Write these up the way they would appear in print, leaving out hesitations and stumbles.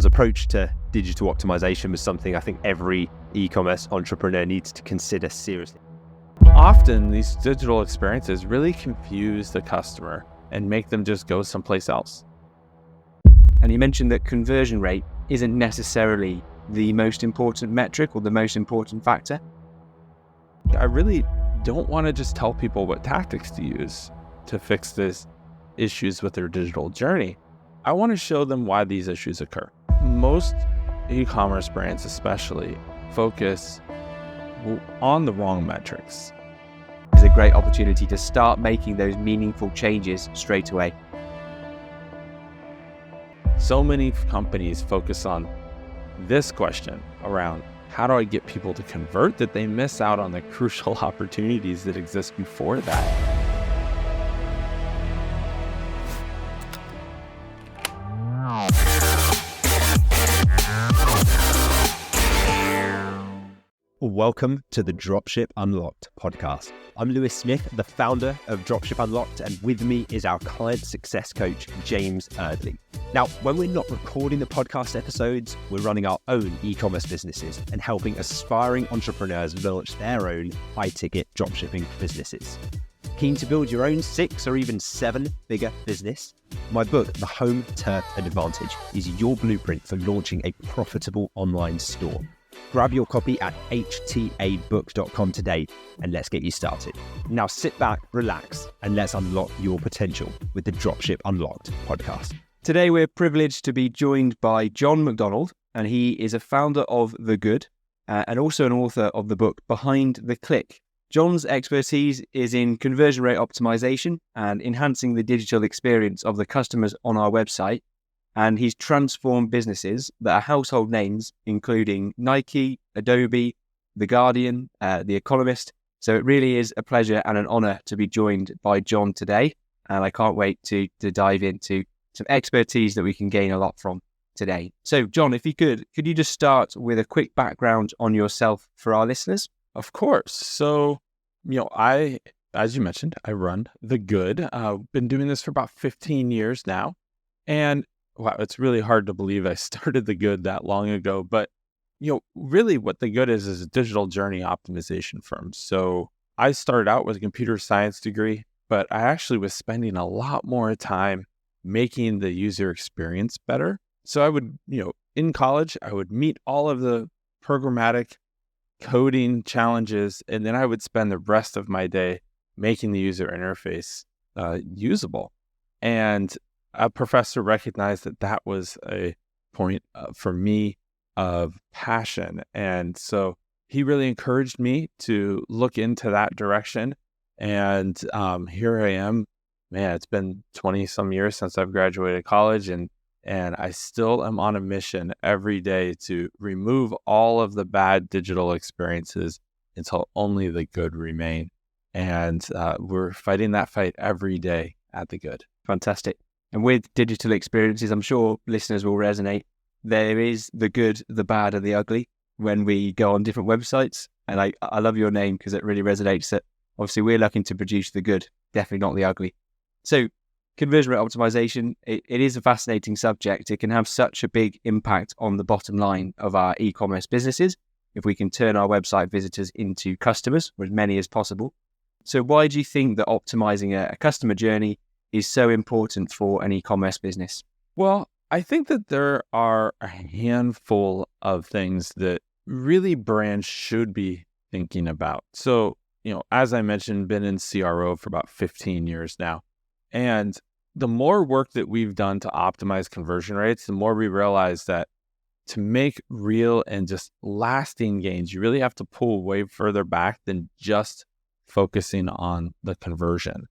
Jon's approach to digital optimization was something I think every e-commerce entrepreneur needs to consider seriously. Often these digital experiences really confuse the customer and make them just go someplace else. And you mentioned that conversion rate isn't necessarily the most important metric or the most important factor. I really don't want to just tell people what tactics to use to fix these issues with their digital journey. I want to show them why these issues occur. Most e-commerce brands especially focus on the wrong metrics. It's a great opportunity to start making those meaningful changes straight away. So many companies focus on this question around how do I get people to convert that they miss out on the crucial opportunities that exist before that. Welcome to the Dropship Unlocked podcast. I'm Lewis Smith, the founder of Dropship Unlocked, and with me is our client success coach, James Eardley. Now, when we're not recording the podcast episodes, we're running our own e-commerce businesses and helping aspiring entrepreneurs launch their own high-ticket dropshipping businesses. Keen to build your own 6 or even 7-figure business? My book, The Home Turf Advantage, is your blueprint for launching a profitable online store. Grab your copy at htabook.com today and let's get you started. Now sit back, relax, and let's unlock your potential with the Dropship Unlocked podcast. Today we're privileged to be joined by Jon MacDonald, and he is a founder of The Good and also an author of the book Behind the Click. Jon's expertise is in conversion rate optimization and enhancing the digital experience of the customers on our website. And he's transformed businesses that are household names, including Nike, Adobe, The Guardian, The Economist. So it really is a pleasure and an honor to be joined by Jon today. And I can't wait to dive into some expertise that we can gain a lot from today. So Jon, if you could you just start with a quick background on yourself for our listeners? Of course. So, as you mentioned, I run The Good. Been doing this for about 15 years now. And wow, it's really hard to believe I started The Good that long ago, but really what The Good is a digital journey optimization firm. So I started out with a computer science degree, but I actually was spending a lot more time making the user experience better. So I would, in college, I would meet all of the programmatic coding challenges, and then I would spend the rest of my day making the user interface usable. And a professor recognized that was a point for me of passion. And so he really encouraged me to look into that direction. And here I am. Man, it's been 20 some years since I've graduated college, and I still am on a mission every day to remove all of the bad digital experiences until only the good remain. And we're fighting that fight every day at The Good. Fantastic. And with digital experiences, I'm sure listeners will resonate. There is the good, the bad, and the ugly when we go on different websites. And I love your name because it really resonates that obviously we're looking to produce the good, definitely not the ugly. So conversion rate optimization, it is a fascinating subject. It can have such a big impact on the bottom line of our e-commerce businesses if we can turn our website visitors into customers, or as many as possible. So why do you think that optimizing a customer journey is so important for an e-commerce business? Well, I think that there are a handful of things that really brands should be thinking about. So, as I mentioned, been in CRO for about 15 years now. And the more work that we've done to optimize conversion rates, the more we realize that to make real and just lasting gains, you really have to pull way further back than just focusing on the conversion.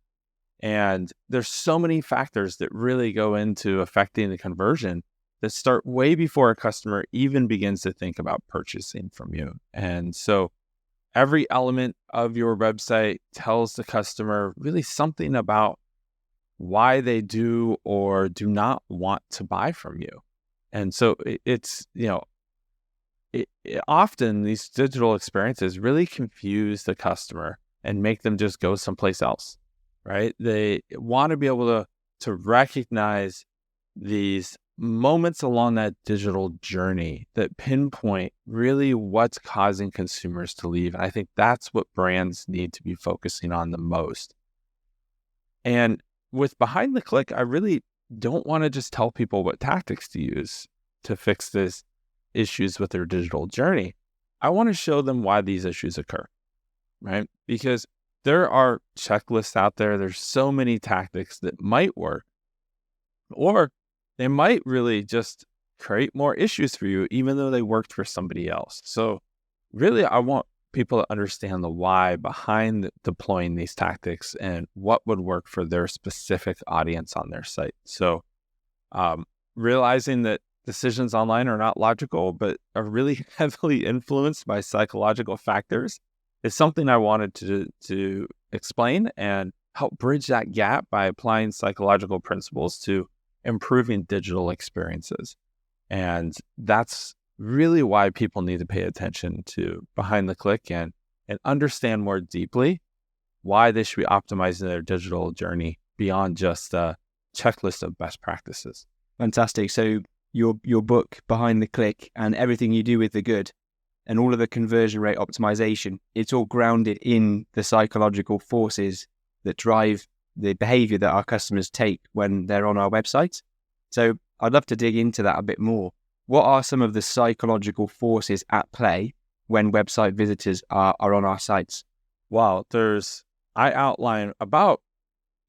And there's so many factors that really go into affecting the conversion that start way before a customer even begins to think about purchasing from you. And so every element of your website tells the customer really something about why they do or do not want to buy from you. And so often these digital experiences really confuse the customer and make them just go someplace else. Right? They want to be able to recognize these moments along that digital journey that pinpoint really what's causing consumers to leave. And I think that's what brands need to be focusing on the most. And with behind the click, I really don't want to just tell people what tactics to use to fix these issues with their digital journey. I want to show them why these issues occur, right? Because there are checklists out there. There's so many tactics that might work, or they might really just create more issues for you, even though they worked for somebody else. So really, I want people to understand the why behind deploying these tactics and what would work for their specific audience on their site. So realizing that decisions online are not logical, but are really heavily influenced by psychological factors is something I wanted to explain and help bridge that gap by applying psychological principles to improving digital experiences. And that's really why people need to pay attention to behind the click and understand more deeply why they should be optimizing their digital journey beyond just a checklist of best practices. Fantastic. So your book, Behind the Click, and everything you do with the good, and all of the conversion rate optimization, it's all grounded in the psychological forces that drive the behavior that our customers take when they're on our website. So I'd love to dig into that a bit more. What are some of the psychological forces at play when website visitors are on our sites? Wow, I outline about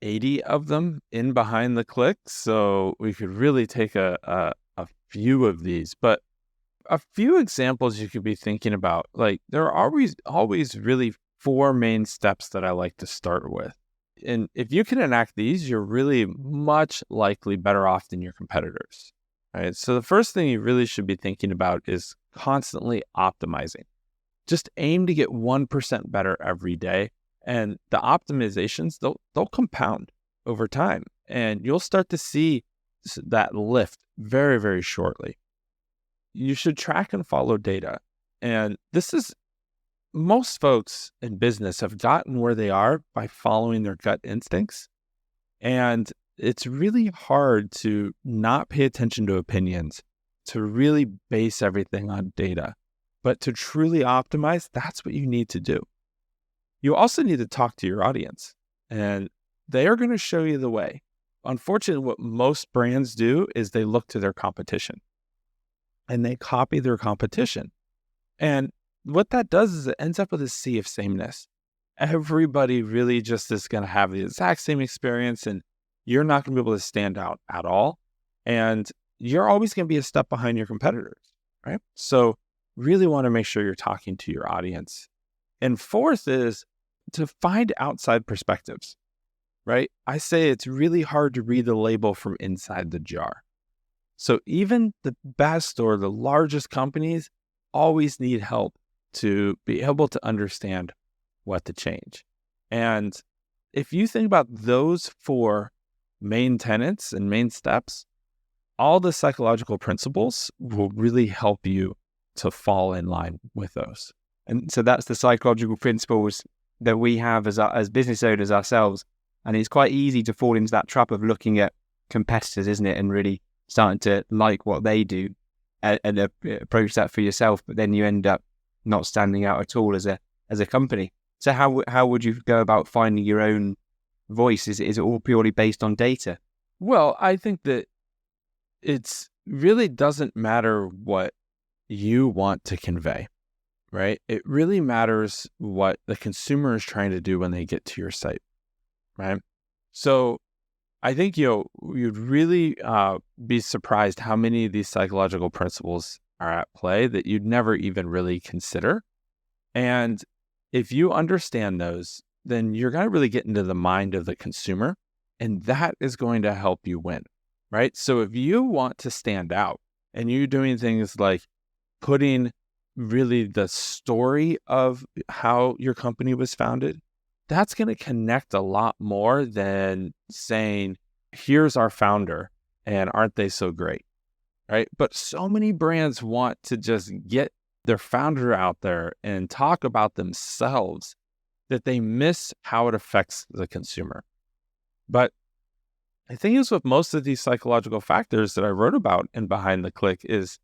80 of them in Behind the Click, so we could really take a few of these. But a few examples you could be thinking about, like there are always really 4 main steps that I like to start with. And if you can enact these, you're really much likely better off than your competitors. Right. So the first thing you really should be thinking about is constantly optimizing. Just aim to get 1% better every day. And the optimizations, they'll compound over time. And you'll start to see that lift very, very shortly. You should track and follow data. And most folks in business have gotten where they are by following their gut instincts. And it's really hard to not pay attention to opinions, to really base everything on data. But to truly optimize, that's what you need to do. You also need to talk to your audience, and they are going to show you the way. Unfortunately, what most brands do is they look to their competition and they copy their competition. And what that does is it ends up with a sea of sameness. Everybody really just is going to have the exact same experience, and you're not going to be able to stand out at all. And you're always going to be a step behind your competitors, right? So really want to make sure you're talking to your audience. And fourth is to find outside perspectives, right? I say it's really hard to read the label from inside the jar. So even the best or the largest companies always need help to be able to understand what to change. And if you think about those 4 main tenets and main steps, all the psychological principles will really help you to fall in line with those. And so that's the psychological principles that we have as business owners ourselves. And it's quite easy to fall into that trap of looking at competitors, isn't it? And really starting to like what they do and approach that for yourself. But then you end up not standing out at all as a company. So how would you go about finding your own voice? Is it all purely based on data? Well, I think that it's really doesn't matter what you want to convey, right? It really matters what the consumer is trying to do when they get to your site, right? So I think you'd really be surprised how many of these psychological principles are at play that you'd never even really consider. And if you understand those, then you're going to really get into the mind of the consumer, and that is going to help you win, right? So if you want to stand out and you're doing things like putting really the story of how your company was founded, that's going to connect a lot more than saying, here's our founder and aren't they so great, right? But so many brands want to just get their founder out there and talk about themselves that they miss how it affects the consumer. But the thing is with most of these psychological factors that I wrote about in Behind the Click is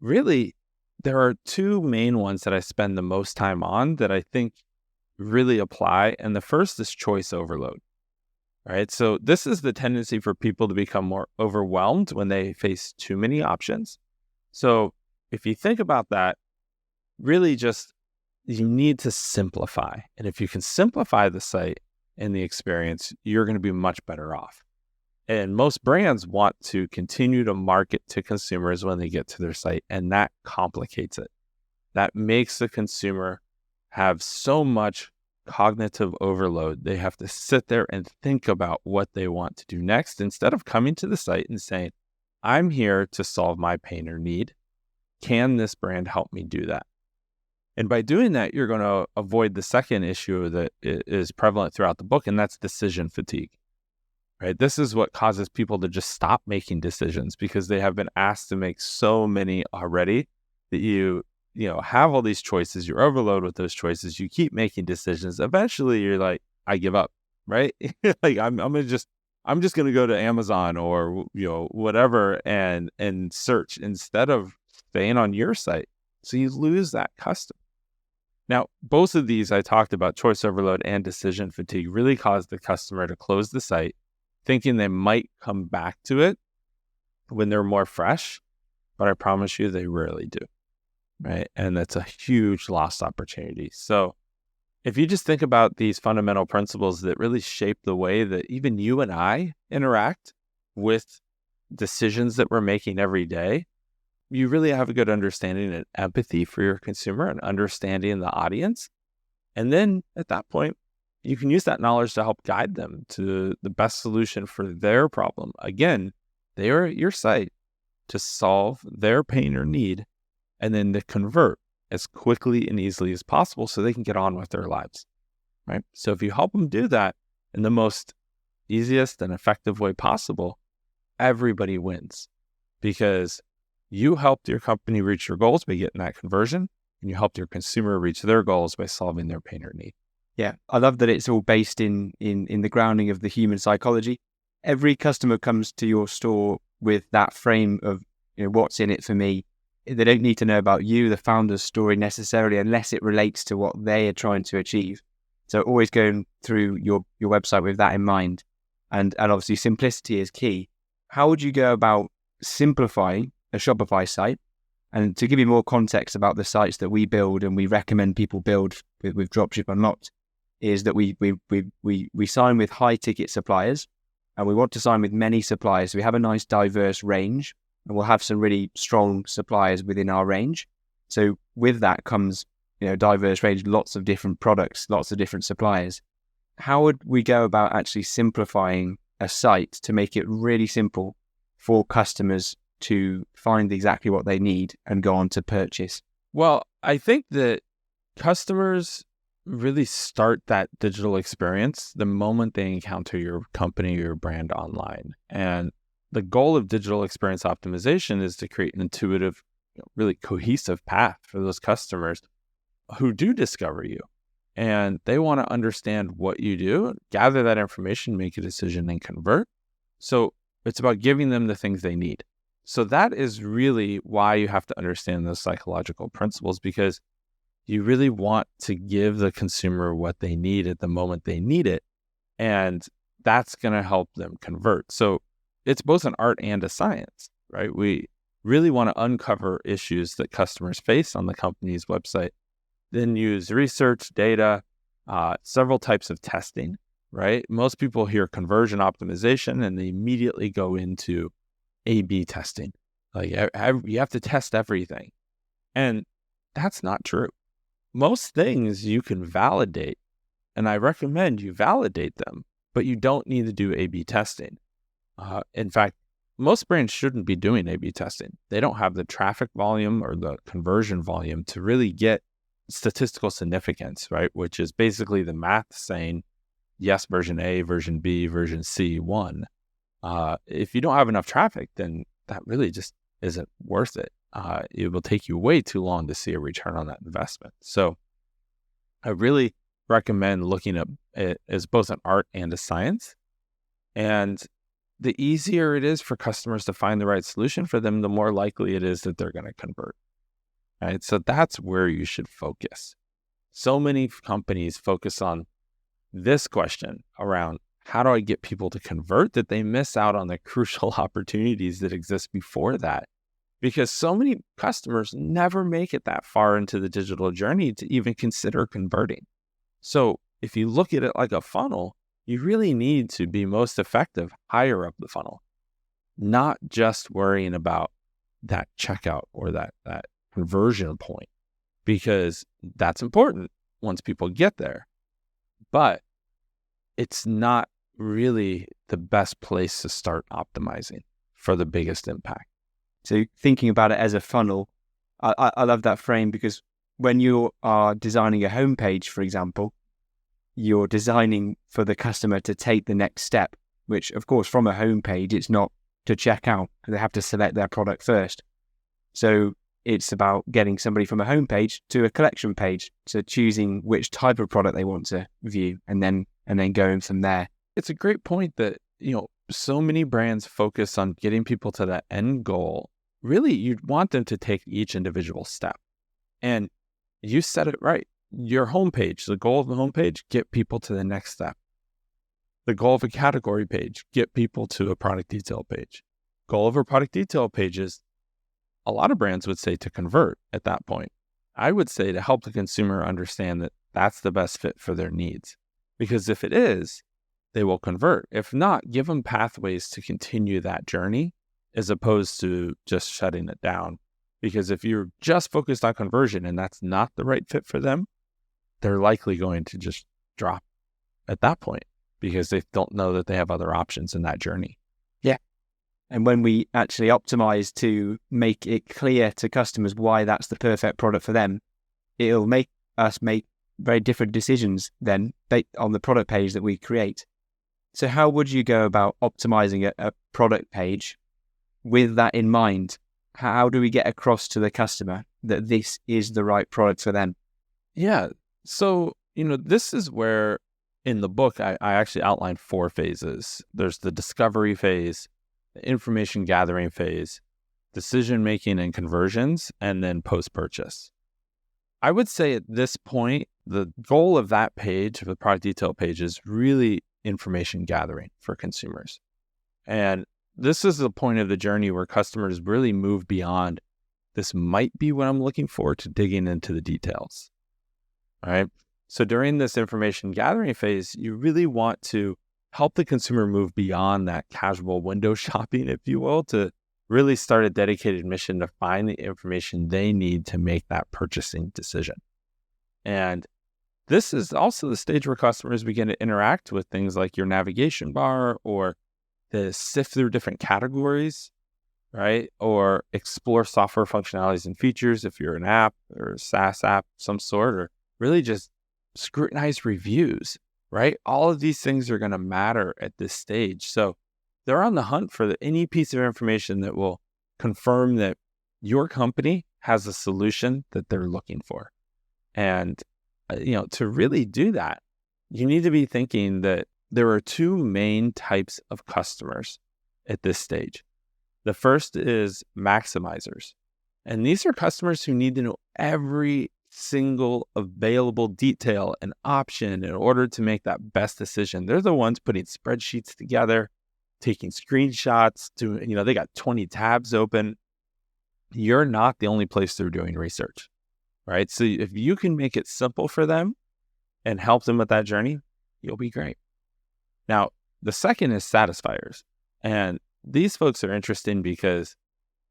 really there are two main ones that I spend the most time on that I think really apply. And the first is choice overload, right? So this is the tendency for people to become more overwhelmed when they face too many options. So if you think about that, really just you need to simplify. And if you can simplify the site and the experience, you're going to be much better off. And most brands want to continue to market to consumers when they get to their site, and that complicates it. That makes the consumer have so much cognitive overload. They have to sit there and think about what they want to do next instead of coming to the site and saying, I'm here to solve my pain or need. Can this brand help me do that? And by doing that, you're going to avoid the second issue that is prevalent throughout the book, and that's decision fatigue. Right? This is what causes people to just stop making decisions because they have been asked to make so many already that you have all these choices, you're overloaded with those choices, you keep making decisions. Eventually you're like, I give up, right? Like I'm just going to go to Amazon or whatever and search instead of staying on your site. So you lose that customer. Now, both of these I talked about, choice overload and decision fatigue, really cause the customer to close the site thinking they might come back to it when they're more fresh, but I promise you they rarely do, right? And that's a huge lost opportunity. So if you just think about these fundamental principles that really shape the way that even you and I interact with decisions that we're making every day, you really have a good understanding and empathy for your consumer and understanding the audience. And then at that point, you can use that knowledge to help guide them to the best solution for their problem. Again, they are at your site to solve their pain or need, and then to convert as quickly and easily as possible so they can get on with their lives, right? So if you help them do that in the most easiest and effective way possible, everybody wins because you helped your company reach your goals by getting that conversion, and you helped your consumer reach their goals by solving their pain or need. Yeah, I love that it's all based in the grounding of the human psychology. Every customer comes to your store with that frame of what's in it for me. They don't need to know about you, the founder's story necessarily, unless it relates to what they are trying to achieve. So always going through your website with that in mind. And obviously simplicity is key. How would you go about simplifying a Shopify site? And to give you more context about the sites that we build and we recommend people build with Dropship Unlocked, is that we sign with high ticket suppliers, and we want to sign with many suppliers. So we have a nice diverse range, and we'll have some really strong suppliers within our range. So with that comes diverse range, lots of different products, lots of different suppliers. How would we go about actually simplifying a site to make it really simple for customers to find exactly what they need and go on to purchase? Well, I think that customers really start that digital experience the moment they encounter your company or your brand online. And the goal of digital experience optimization is to create an intuitive, really cohesive path for those customers who do discover you. And they want to understand what you do, gather that information, make a decision, and convert. So it's about giving them the things they need. So that is really why you have to understand those psychological principles, because you really want to give the consumer what they need at the moment they need it. And that's going to help them convert. So it's both an art and a science, right? We really want to uncover issues that customers face on the company's website, then use research, data, several types of testing, right? Most people hear conversion optimization and they immediately go into A/B testing. Like you have to test everything. And that's not true. Most things you can validate, and I recommend you validate them, but you don't need to do A/B testing. In fact, most brands shouldn't be doing A/B testing. They don't have the traffic volume or the conversion volume to really get statistical significance, right? Which is basically the math saying, yes, version A, version B, version C won. If you don't have enough traffic, then that really just isn't worth it. It will take you way too long to see a return on that investment. So I really recommend looking at it as both an art and a science. And the easier it is for customers to find the right solution for them, the more likely it is that they're going to convert. Right? So that's where you should focus. So many companies focus on this question around how do I get people to convert, that they miss out on the crucial opportunities that exist before that. Because so many customers never make it that far into the digital journey to even consider converting. So if you look at it like a funnel, you really need to be most effective higher up the funnel, not just worrying about that checkout or that conversion point, because that's important once people get there. But it's not really the best place to start optimizing for the biggest impact. So thinking about it as a funnel, I love that frame, because when you are designing a homepage, for example, you're designing for the customer to take the next step, which of course from a homepage, it's not to check out. They have to select their product first. So it's about getting somebody from a homepage to a collection page, so choosing which type of product they want to view and then going from there. It's a great point that, so many brands focus on getting people to that end goal. Really, you'd want them to take each individual step. And you said it right. Your homepage, the goal of the homepage, get people to the next step. The goal of a category page, get people to a product detail page. Goal of a product detail page is, a lot of brands would say, to convert at that point. I would say to help the consumer understand that that's the best fit for their needs. Because if it is, they will convert. If not, give them pathways to continue that journey as opposed to just shutting it down. Because if you're just focused on conversion and that's not the right fit for them, they're likely going to just drop at that point because they don't know that they have other options in that journey. Yeah. And when we actually optimize to make it clear to customers why that's the perfect product for them, it'll make us make very different decisions then on the product page that we create. So how would you go about optimizing a product page with that in mind? How do we get across to the customer that this is the right product for them? Yeah. So, this is where in the book, I actually outlined 4 phases. There's the discovery phase, the information gathering phase, decision-making and conversions, and then post-purchase. I would say at this point, the goal of that page, of the product detail page, is really information gathering for consumers. And this is the point of the journey where customers really move beyond, this might be what I'm looking for, to digging into the details. All right. So during this information gathering phase, you really want to help the consumer move beyond that casual window shopping, if you will, to really start a dedicated mission to find the information they need to make that purchasing decision. And this is also the stage where customers begin to interact with things like your navigation bar, or to sift through different categories, right? Or explore software functionalities and features if you're an app or a SaaS app of some sort, or really just scrutinize reviews, right? All of these things are going to matter at this stage. So they're on the hunt for any piece of information that will confirm that your company has a solution that they're looking for. And, to really do that, you need to be thinking that there are 2 main types of customers at this stage. The first is maximizers. And these are customers who need to know every single available detail and option in order to make that best decision. They're the ones putting spreadsheets together, taking screenshots, they got 20 tabs open. You're not the only place they're doing research, right? So if you can make it simple for them and help them with that journey, you'll be great. Now, the second is satisfiers. And these folks are interesting because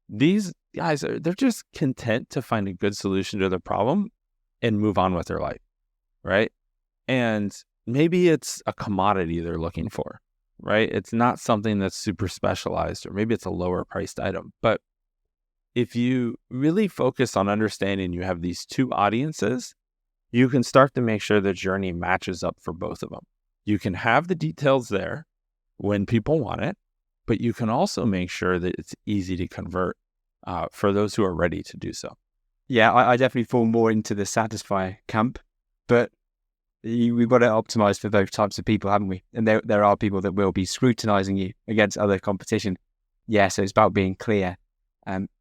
these guys they're just content to find a good solution to their problem and move on with their life, right? And maybe it's a commodity they're looking for, right? It's not something that's super specialized, or maybe it's a lower priced item. But if you really focus on understanding you have these 2 audiences, you can start to make sure the journey matches up for both of them. You can have the details there when people want it, but you can also make sure that it's easy to convert for those who are ready to do so. Yeah, I definitely fall more into the satisfy camp, but We've got to optimize for both types of people, haven't we? And there are people that will be scrutinizing you against other competition. Yeah, so it's about being clear.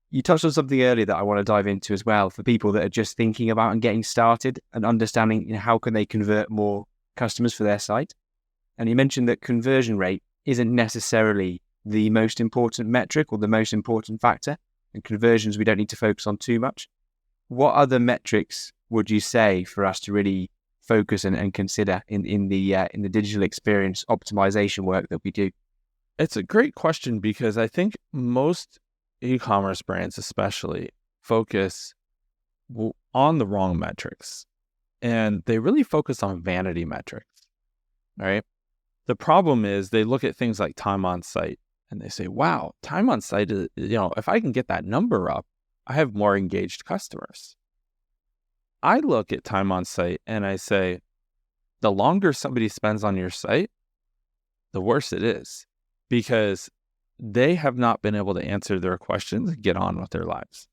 You touched on something earlier that I want to dive into as well for people that are just thinking about and getting started and understanding, how can they convert more customers for their site. And you mentioned that conversion rate isn't necessarily the most important metric or the most important factor, and conversions we don't need to focus on too much. What other metrics would you say for us to really focus and consider in the digital experience optimization work that we do? It's a great question because I think most e-commerce brands especially focus on the wrong metrics, and they really focus on vanity metrics, right? The problem is they look at things like time on site and they say, wow, time on site is, if I can get that number up, I have more engaged customers. I look at time on site and I say, the longer somebody spends on your site, the worse it is, because they have not been able to answer their questions and get on with their lives,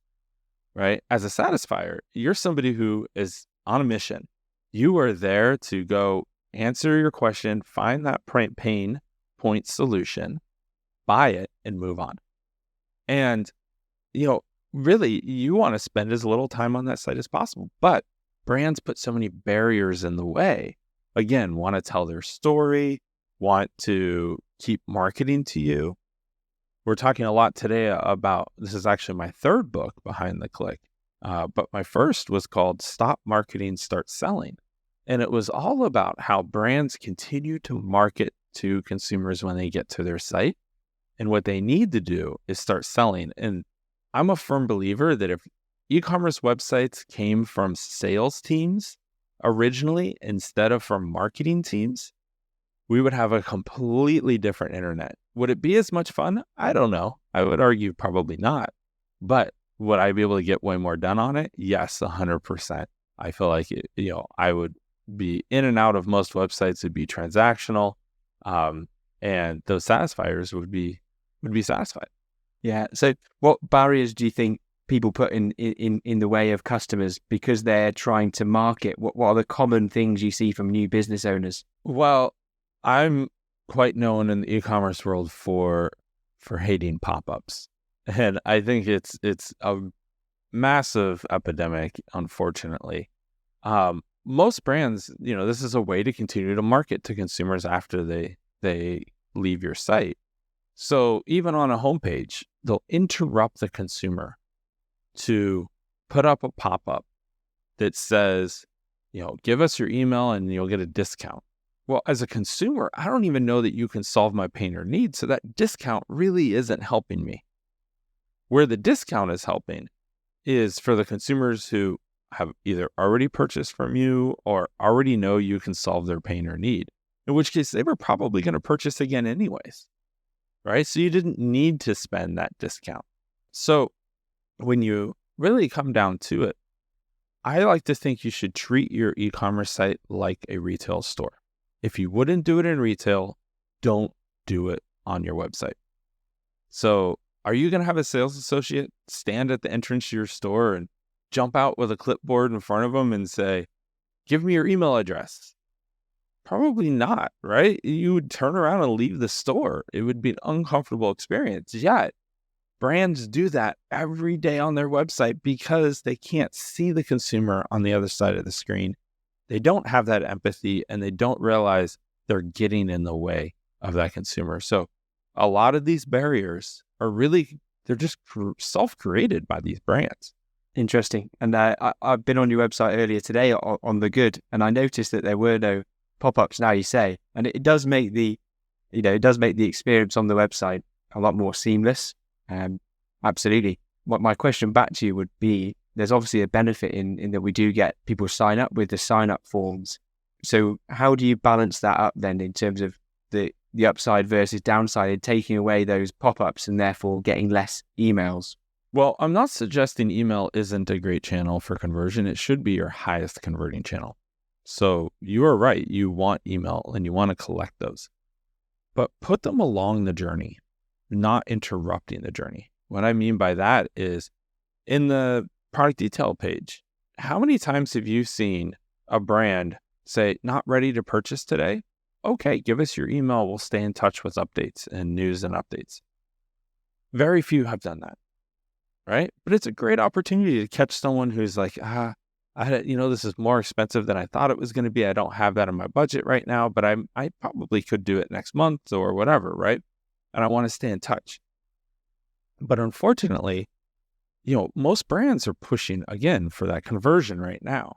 right? As a satisfier, you're somebody who is on a mission. You are there to go answer your question, find that pain point solution, buy it, and move on. And, really, you want to spend as little time on that site as possible. But brands put so many barriers in the way. Again, want to tell their story, want to keep marketing to you. We're talking a lot today about, this is actually my third book, Behind the Click, but my first was called Stop Marketing, Start Selling. And it was all about how brands continue to market to consumers when they get to their site. And what they need to do is start selling. And I'm a firm believer that if e-commerce websites came from sales teams originally instead of from marketing teams, we would have a completely different internet. Would it be as much fun? I don't know. I would argue probably not. But would I be able to get way more done on it? Yes, 100%. I feel like I would be in and out of most websites. It'd be transactional, and those satisfiers would be satisfied. Yeah. So, what barriers do you think people put in the way of customers because they're trying to market? What are the common things you see from new business owners? Well, I'm quite known in the e-commerce world for hating pop-ups. And I think it's a massive epidemic, unfortunately. Most brands, this is a way to continue to market to consumers after they leave your site. So even on a homepage, they'll interrupt the consumer to put up a pop-up that says, give us your email and you'll get a discount. Well, as a consumer, I don't even know that you can solve my pain or need, so that discount really isn't helping me. Where the discount is helping is for the consumers who have either already purchased from you or already know you can solve their pain or need, in which case they were probably going to purchase again anyways, right? So you didn't need to spend that discount. So when you really come down to it, I like to think you should treat your e-commerce site like a retail store. If you wouldn't do it in retail, don't do it on your website. So are you going to have a sales associate stand at the entrance to your store and jump out with a clipboard in front of them and say, give me your email address? Probably not, right? You would turn around and leave the store. It would be an uncomfortable experience. Yet, brands do that every day on their website because they can't see the consumer on the other side of the screen. They don't have that empathy and they don't realize they're getting in the way of that consumer. So a lot of these barriers are really, they're just self-created by these brands. Interesting. And I've been on your website earlier today on The Good, and I noticed that there were no pop-ups now, you say, and it does make the experience on the website a lot more seamless. Absolutely. What my question back to you would be, there's obviously a benefit in that we do get people sign up with the sign-up forms. So how do you balance that up then in terms of the upside versus downside in taking away those pop-ups and therefore getting less emails? Well, I'm not suggesting email isn't a great channel for conversion. It should be your highest converting channel. So you are right. You want email and you want to collect those, but put them along the journey, not interrupting the journey. What I mean by that is in the product detail page, how many times have you seen a brand say, not ready to purchase today? Okay, give us your email. We'll stay in touch with updates and news and updates. Very few have done that, right? But it's a great opportunity to catch someone who's like, this is more expensive than I thought it was going to be. I don't have that in my budget right now, but I probably could do it next month or whatever, right? And I want to stay in touch. But unfortunately, most brands are pushing again for that conversion right now.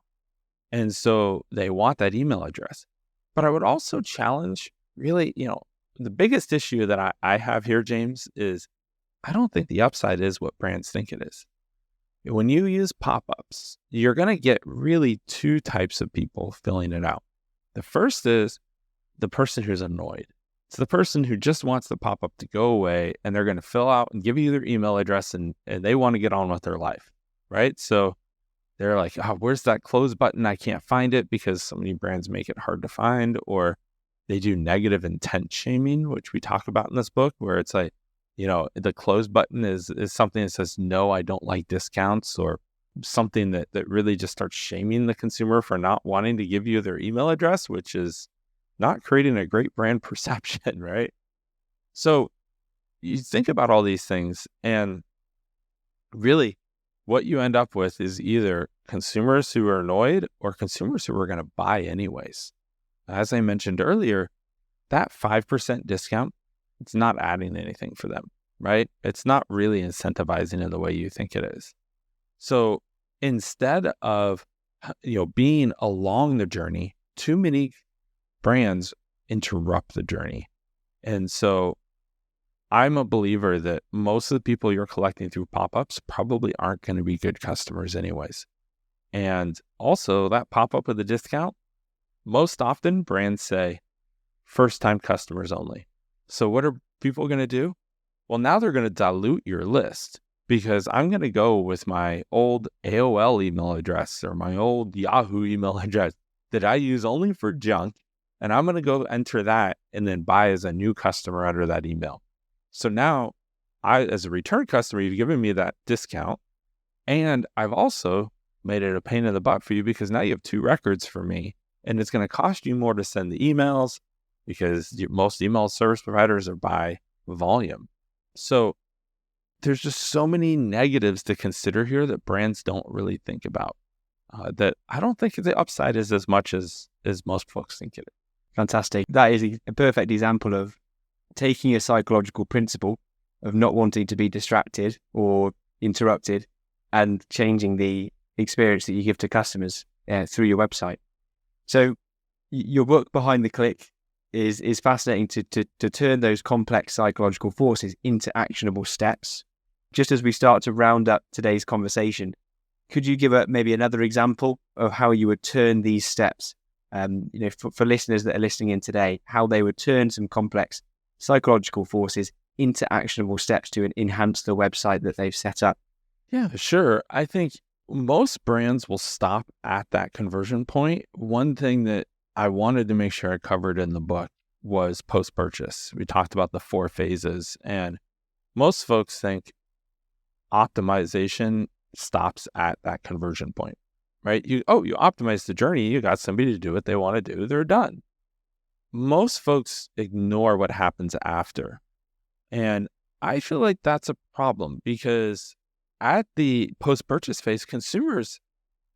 And so they want that email address. But I would also challenge really, the biggest issue that I have here, James, is I don't think the upside is what brands think it is. When you use pop-ups, you're going to get really two types of people filling it out. The first is the person who's annoyed. It's the person who just wants the pop-up to go away, and they're going to fill out and give you their email address, and they want to get on with their life, right? So they're like, where's that close button? I can't find it, because so many brands make it hard to find, or they do negative intent shaming, which we talk about in this book, where it's like, the close button is something that says, no, I don't like discounts, or something that really just starts shaming the consumer for not wanting to give you their email address, which is not creating a great brand perception, right? So you think about all these things, and really what you end up with is either consumers who are annoyed or consumers who are going to buy anyways. As I mentioned earlier, that 5% discount, it's not adding anything for them, right? It's not really incentivizing in the way you think it is. So instead of, being along the journey, too many brands interrupt the journey. And so I'm a believer that most of the people you're collecting through pop-ups probably aren't going to be good customers anyways. And also that pop-up with a discount, most often brands say first-time customers only. So what are people going to do? Well, now they're going to dilute your list, because I'm going to go with my old AOL email address or my old Yahoo email address that I use only for junk, and I'm going to go enter that and then buy as a new customer under that email. So now as a return customer, you've given me that discount, and I've also made it a pain in the butt for you, because now you have two records for me, and it's going to cost you more to send the emails, because most email service providers are by volume. So there's just so many negatives to consider here that brands don't really think about, that I don't think the upside is as much as most folks think it is. Fantastic. That is a perfect example of taking a psychological principle of not wanting to be distracted or interrupted and changing the experience that you give to customers through your website. So your book, Behind the Click, is fascinating to turn those complex psychological forces into actionable steps. Just as we start to round up today's conversation, could you give maybe another example of how you would turn these steps, for listeners that are listening in today, how they would turn some complex psychological forces into actionable steps to enhance the website that they've set up? Yeah, sure. I think most brands will stop at that conversion point. One thing that I wanted to make sure I covered in the book was post-purchase. We talked about the 4 phases, and most folks think optimization stops at that conversion point, right? You optimize the journey, you got somebody to do what they want to do, they're done. Most folks ignore what happens after. And I feel like that's a problem, because at the post-purchase phase, consumers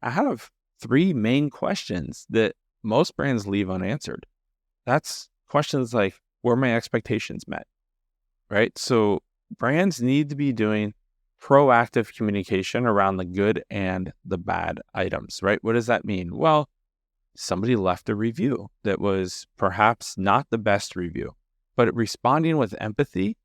have 3 main questions that most brands leave unanswered. That's questions like, were my expectations met? Right? So brands need to be doing proactive communication around the good and the bad items, right? What does that mean? Well, somebody left a review that was perhaps not the best review, but responding with empathy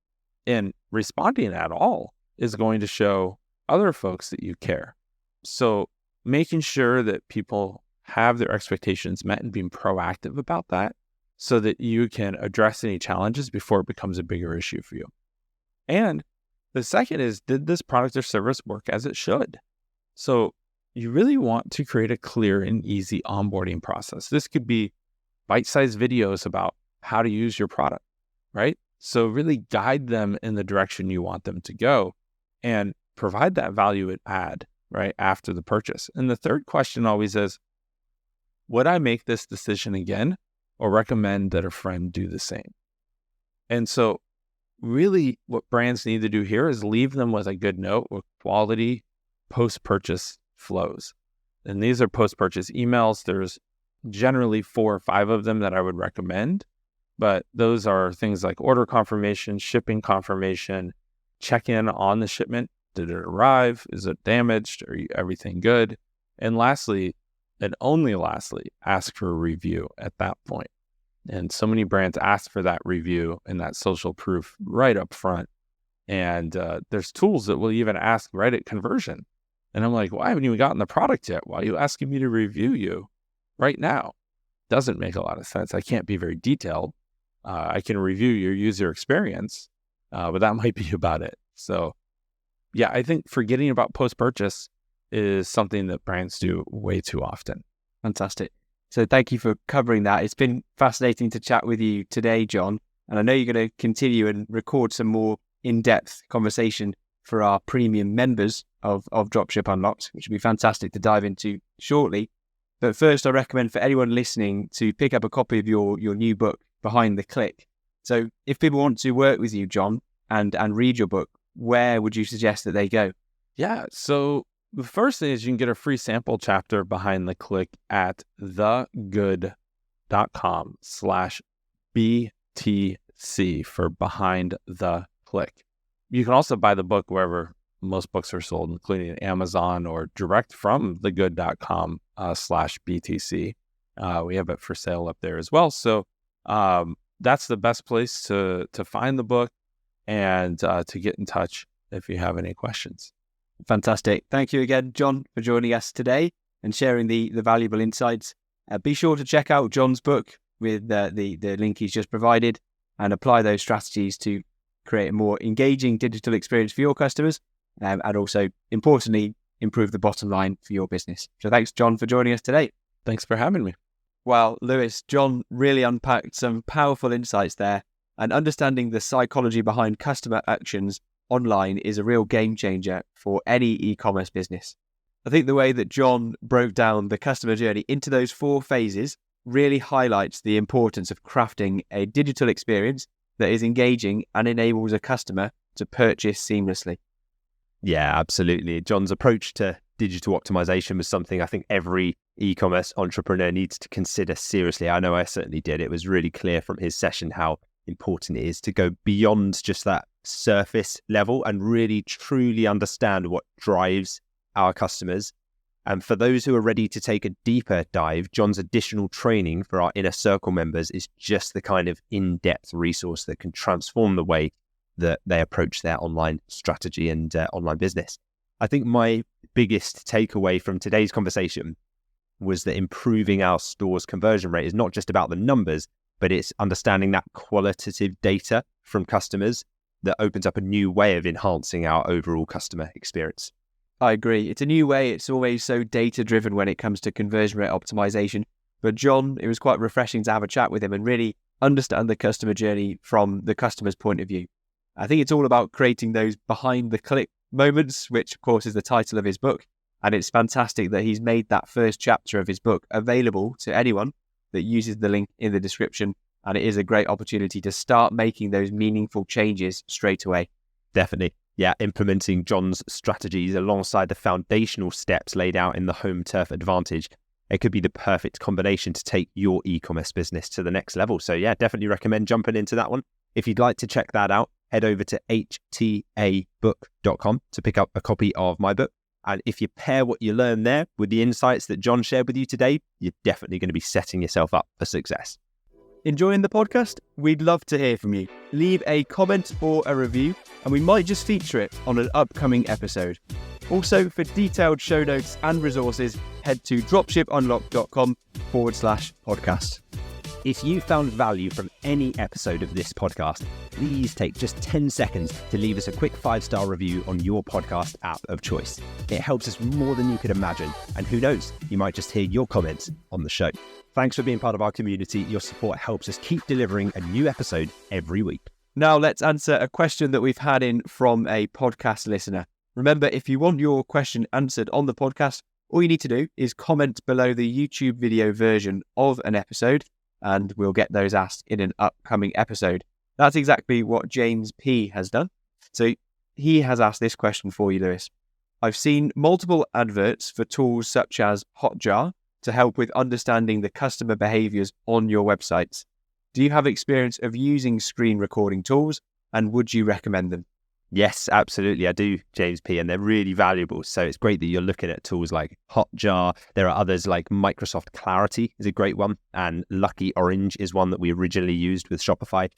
and responding at all is going to show other folks that you care. So making sure that people have their expectations met and being proactive about that, so that you can address any challenges before it becomes a bigger issue for you. And the second is, did this product or service work as it should? So you really want to create a clear and easy onboarding process. This could be bite-sized videos about how to use your product, right? So really guide them in the direction you want them to go and provide that value add, right, after the purchase. And the third question always is, would I make this decision again or recommend that a friend do the same? And so really what brands need to do here is leave them with a good note with quality post-purchase flows. And these are post-purchase emails. There's generally 4 or 5 of them that I would recommend, but those are things like order confirmation, shipping confirmation, check in on the shipment. Did it arrive? Is it damaged? Are everything good? And lastly, and only lastly, ask for a review at that point. And so many brands ask for that review and that social proof right up front. And there's tools that will even ask right at conversion. And I'm like, well, I haven't even gotten the product yet. Why are you asking me to review you right now? Doesn't make a lot of sense. I can't be very detailed. I can review your user experience, but that might be about it. So yeah, I think forgetting about post-purchase is something that brands do way too often. Fantastic. So thank you for covering that. It's been fascinating to chat with you today, Jon. And I know you're going to continue and record some more in-depth conversation for our premium members of Dropship Unlocked, which will be fantastic to dive into shortly. But first, I recommend for anyone listening to pick up a copy of your new book, Behind the Click. So if people want to work with you, Jon, and read your book, where would you suggest that they go? Yeah, so the first thing is you can get a free sample chapter behind the click at thegood.com/BTC for behind the click. You can also buy the book wherever most books are sold, including Amazon or direct from thegood.com/BTC. We have it for sale up there as well. So that's the best place to find the book and to get in touch if you have any questions. Fantastic. Thank you again, Jon, for joining us today and sharing the valuable insights. Be sure to check out Jon's book with the link he's just provided and apply those strategies to create a more engaging digital experience for your customers and also, importantly, improve the bottom line for your business. So thanks, Jon, for joining us today. Thanks for having me. Well, Lewis, Jon really unpacked some powerful insights there, and understanding the psychology behind customer actions online is a real game changer for any e-commerce business. I think the way that Jon broke down the customer journey into those 4 phases really highlights the importance of crafting a digital experience that is engaging and enables a customer to purchase seamlessly. Yeah, absolutely. Jon's approach to digital optimization was something I think every e-commerce entrepreneur needs to consider seriously. I know I certainly did. It was really clear from his session how important it is to go beyond just that surface level and really truly understand what drives our customers. And for those who are ready to take a deeper dive, Jon's additional training for our inner circle members is just the kind of in-depth resource that can transform the way that they approach their online strategy and online business. I think my biggest takeaway from today's conversation was that improving our store's conversion rate is not just about the numbers, but it's understanding that qualitative data from customers that opens up a new way of enhancing our overall customer experience. I agree. It's a new way. It's always so data-driven when it comes to conversion rate optimization. But Jon, it was quite refreshing to have a chat with him and really understand the customer journey from the customer's point of view. I think it's all about creating those behind-the-click moments, which, of course, is the title of his book. And it's fantastic that he's made that first chapter of his book available to anyone that uses the link in the description. And it is a great opportunity to start making those meaningful changes straight away. Definitely. Yeah, implementing Jon's strategies alongside the foundational steps laid out in the Home Turf Advantage. It could be the perfect combination to take your e-commerce business to the next level. So yeah, definitely recommend jumping into that one. If you'd like to check that out, head over to htabook.com to pick up a copy of my book. And if you pair what you learn there with the insights that Jon shared with you today, you're definitely going to be setting yourself up for success. Enjoying the podcast? We'd love to hear from you. Leave a comment or a review, and we might just feature it on an upcoming episode. Also, for detailed show notes and resources, head to dropshipunlocked.com/podcast. If you found value from any episode of this podcast, please take just 10 seconds to leave us a quick 5-star review on your podcast app of choice. It helps us more than you could imagine. And who knows, you might just hear your comments on the show. Thanks for being part of our community. Your support helps us keep delivering a new episode every week. Now let's answer a question that we've had in from a podcast listener. Remember, if you want your question answered on the podcast all you need to do is comment below the YouTube video version of an episode, and we'll get those asked in an upcoming episode. That's exactly what James P. has done. So he has asked this question for you, Lewis. I've seen multiple adverts for tools such as Hotjar to help with understanding the customer behaviors on your websites. Do you have experience of using screen recording tools, and would you recommend them? Yes, absolutely. I do, James P. And they're really valuable. So it's great that you're looking at tools like Hotjar. There are others like Microsoft Clarity is a great one. And Lucky Orange is one that we originally used with Shopify.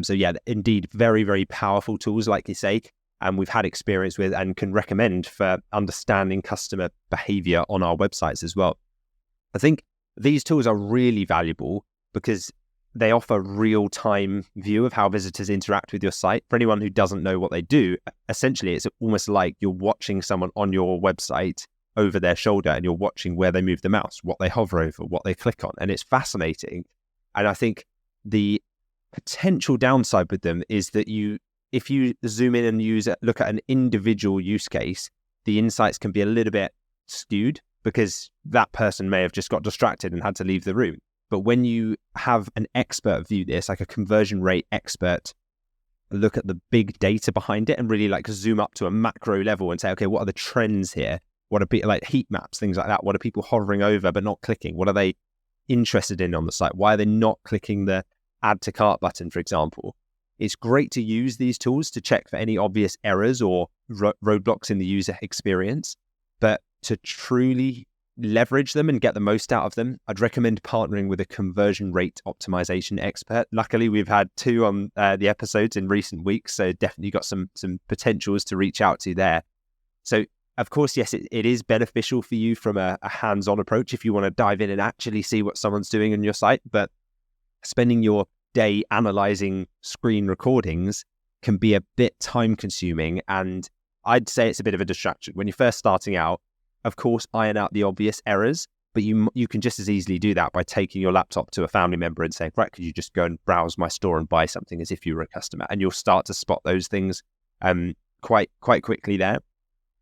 So yeah, indeed, very, very powerful tools, like you say. And we've had experience with and can recommend for understanding customer behavior on our websites as well. I think these tools are really valuable because they offer real-time view of how visitors interact with your site. For anyone who doesn't know what they do, essentially it's almost like you're watching someone on your website over their shoulder and you're watching where they move the mouse, what they hover over, what they click on. And it's fascinating. And I think the potential downside with them is that if you zoom in and look at an individual use case, the insights can be a little bit skewed because that person may have just got distracted and had to leave the room. But when you have an expert view this, like a conversion rate expert, look at the big data behind it and really like zoom up to a macro level and say, okay, what are the trends here? What are like heat maps, things like that? What are people hovering over but not clicking? What are they interested in on the site? Why are they not clicking the add to cart button, for example? It's great to use these tools to check for any obvious errors or roadblocks in the user experience, but to truly leverage them and get the most out of them, I'd recommend partnering with a conversion rate optimization expert. Luckily, we've had 2 on the episodes in recent weeks, so definitely got some potentials to reach out to there. So, of course, yes, it is beneficial for you from a hands-on approach if you want to dive in and actually see what someone's doing on your site, but spending your day analyzing screen recordings can be a bit time consuming, and I'd say it's a bit of a distraction. When you're first starting out, of course, iron out the obvious errors, but you can just as easily do that by taking your laptop to a family member and saying, right, could you just go and browse my store and buy something as if you were a customer? And you'll start to spot those things quite quickly there.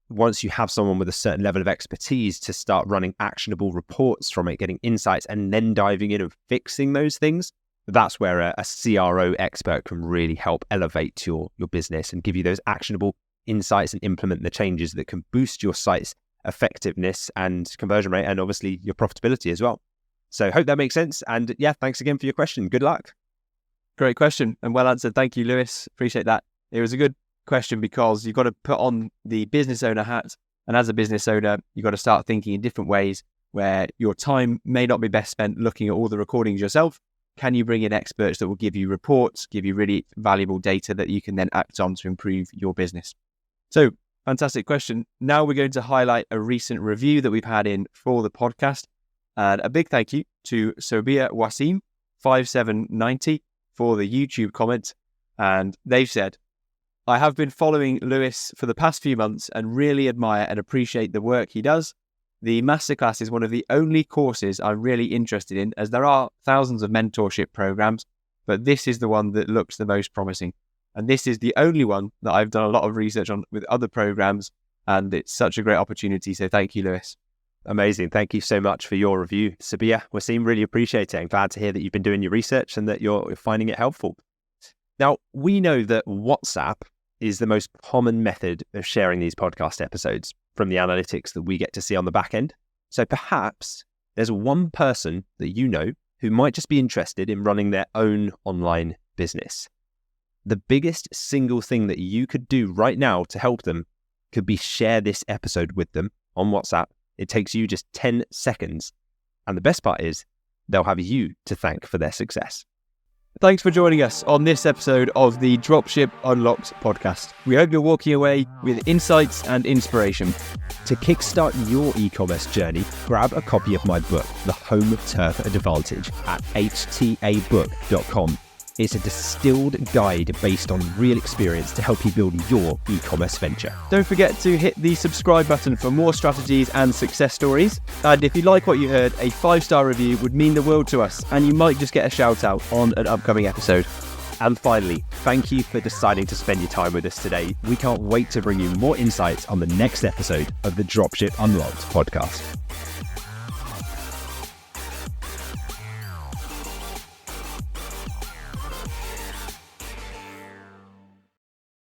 Once you have someone with a certain level of expertise to start running actionable reports from it, getting insights, and then diving in and fixing those things, that's where a CRO expert can really help elevate your business and give you those actionable insights and implement the changes that can boost your site's effectiveness and conversion rate and obviously your profitability as well. So hope that makes sense. And yeah, thanks again for your question. Good luck. Great question and well answered. Thank you, Lewis. Appreciate that. It was a good question because you've got to put on the business owner hat. And as a business owner, you've got to start thinking in different ways where your time may not be best spent looking at all the recordings yourself. Can you bring in experts that will give you reports, give you really valuable data that you can then act on to improve your business? So, fantastic question. Now we're going to highlight a recent review that we've had in for the podcast. And a big thank you to Sobia Wasim 5790 for the YouTube comment. And they've said, I have been following Lewis for the past few months and really admire and appreciate the work he does. The masterclass is one of the only courses I'm really interested in, as there are thousands of mentorship programs, but this is the one that looks the most promising. And this is the only one that I've done a lot of research on with other programs, and it's such a great opportunity. So thank you, Lewis. Amazing. Thank you so much for your review, Sabia. Wasim, really appreciate it. I'm glad to hear that you've been doing your research and that you're finding it helpful. Now, we know that WhatsApp is the most common method of sharing these podcast episodes from the analytics that we get to see on the back end. So perhaps there's one person that you know who might just be interested in running their own online business. The biggest single thing that you could do right now to help them could be share this episode with them on WhatsApp. It takes you just 10 seconds. And the best part is they'll have you to thank for their success. Thanks for joining us on this episode of the Dropship Unlocked podcast. We hope you're walking away with insights and inspiration. To kickstart your e-commerce journey, grab a copy of my book, The Home Turf Advantage, at htabook.com. It's a distilled guide based on real experience to help you build your e-commerce venture. Don't forget to hit the subscribe button for more strategies and success stories. And if you like what you heard, a 5-star review would mean the world to us, and you might just get a shout out on an upcoming episode. And finally, thank you for deciding to spend your time with us today. We can't wait to bring you more insights on the next episode of the Dropship Unlocked podcast.